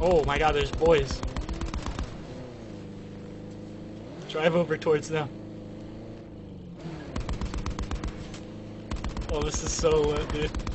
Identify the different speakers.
Speaker 1: Oh my god, there's boys. Drive over towards them. Oh, this is so lit, dude.